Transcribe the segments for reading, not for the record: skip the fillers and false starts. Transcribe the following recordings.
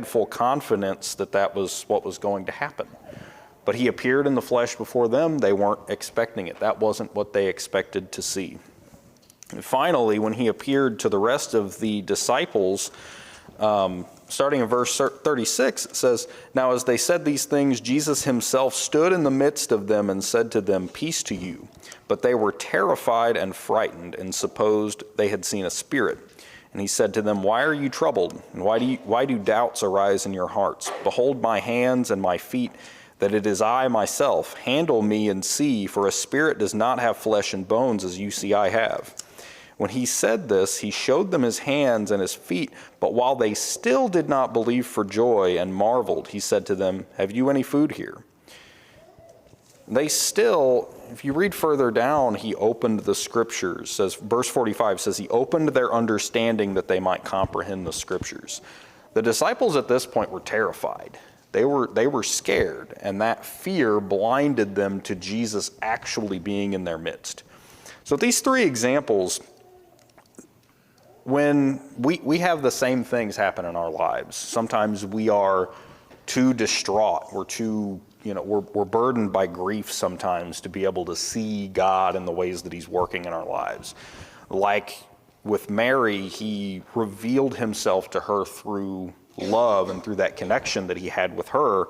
full confidence that that was what was going to happen. But he appeared in the flesh before them. They weren't expecting it. That wasn't what they expected to see. And finally, when he appeared to the rest of the disciples, starting in verse 36, it says, "Now as they said these things, Jesus himself stood in the midst of them and said to them, 'Peace to you.' But they were terrified and frightened and supposed they had seen a spirit. And he said to them, 'Why are you troubled? And why do doubts arise in your hearts? Behold my hands and my feet, that it is I myself. Handle me and see, for a spirit does not have flesh and bones as you see I have.' When he said this, he showed them his hands and his feet. But while they still did not believe for joy and marveled, he said to them, 'Have you any food here?' They still, if you read further down, he opened the scriptures. Says verse 45 says he opened their understanding that they might comprehend the scriptures. The disciples at this point were terrified. They were scared, and that fear blinded them to Jesus actually being in their midst. So these three examples, when we have the same things happen in our lives. Sometimes we are too distraught. We're burdened by grief sometimes to be able to see God in the ways that he's working in our lives. Like with Mary, he revealed himself to her through love and through that connection that he had with her.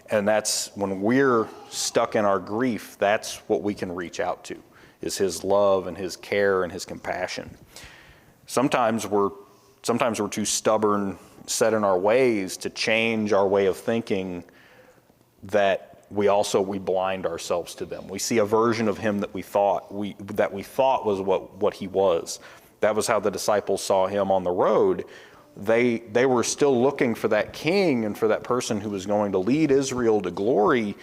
And that's when we're stuck in our grief, that's what we can reach out to, is his love and his care and his compassion. Sometimes we're too stubborn, set in our ways to change our way of thinking, that we blind ourselves to them. We see a version of him that we thought was what he was. That was how the disciples saw him on the road. They were still looking for that king and for that person who was going to lead Israel to glory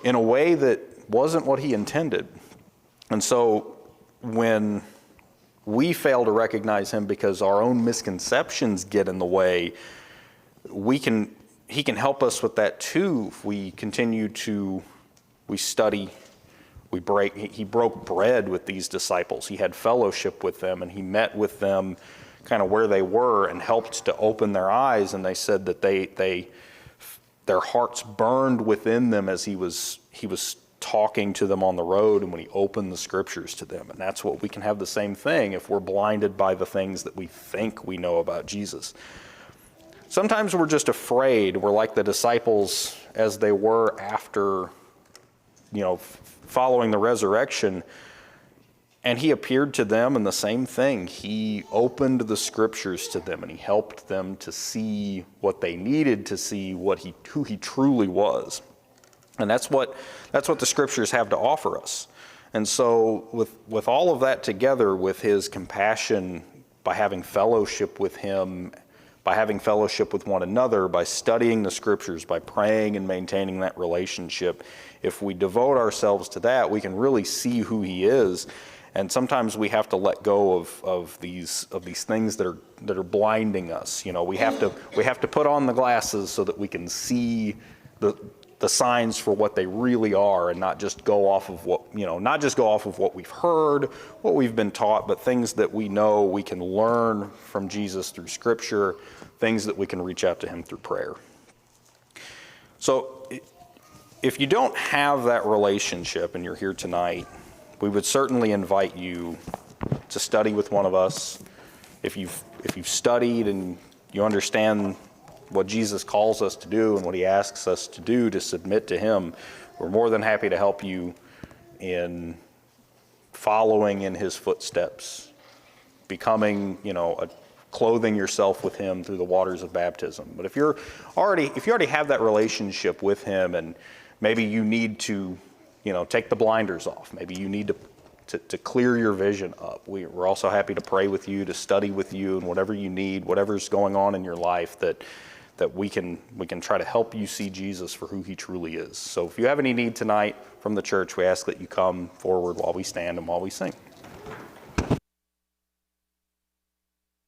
in a way that wasn't what he intended. And so when we fail to recognize him because our own misconceptions get in the way, he can help us with that too if we continue we study, he broke bread with these disciples. He had fellowship with them, and he met with them kind of where they were and helped to open their eyes. And they said that their hearts burned within them as he was talking to them on the road and when he opened the scriptures to them. And that's what we can have the same thing if we're blinded by the things that we think we know about Jesus. Sometimes we're just afraid. We're like the disciples as they were after, following the resurrection. And he appeared to them, and the same thing. He opened the scriptures to them, and he helped them to see what they needed to see, who he truly was. And that's what the scriptures have to offer us. And so with all of that together, with his compassion, by having fellowship with him, by having fellowship with one another, by studying the scriptures, by praying and maintaining that relationship, if we devote ourselves to that, we can really see who he is. And sometimes we have to let go of these things that are blinding us. We have to put on the glasses so that we can see the signs for what they really are, and not just go off of what we've heard, what we've been taught, but things that we know we can learn from Jesus through Scripture, things that we can reach out to him through prayer. So if you don't have that relationship and you're here tonight, we would certainly invite you to study with one of us. If you've studied and you understand what Jesus calls us to do and what he asks us to do to submit to him, we're more than happy to help you in following in his footsteps, becoming, clothing yourself with him through the waters of baptism. But if you already have that relationship with him, and maybe you need to, take the blinders off, maybe you need to clear your vision up. We're also happy to pray with you, to study with you, and whatever you need, whatever's going on in your life, that we can try to help you see Jesus for who he truly is. So if you have any need tonight from the church, we ask that you come forward while we stand and while we sing.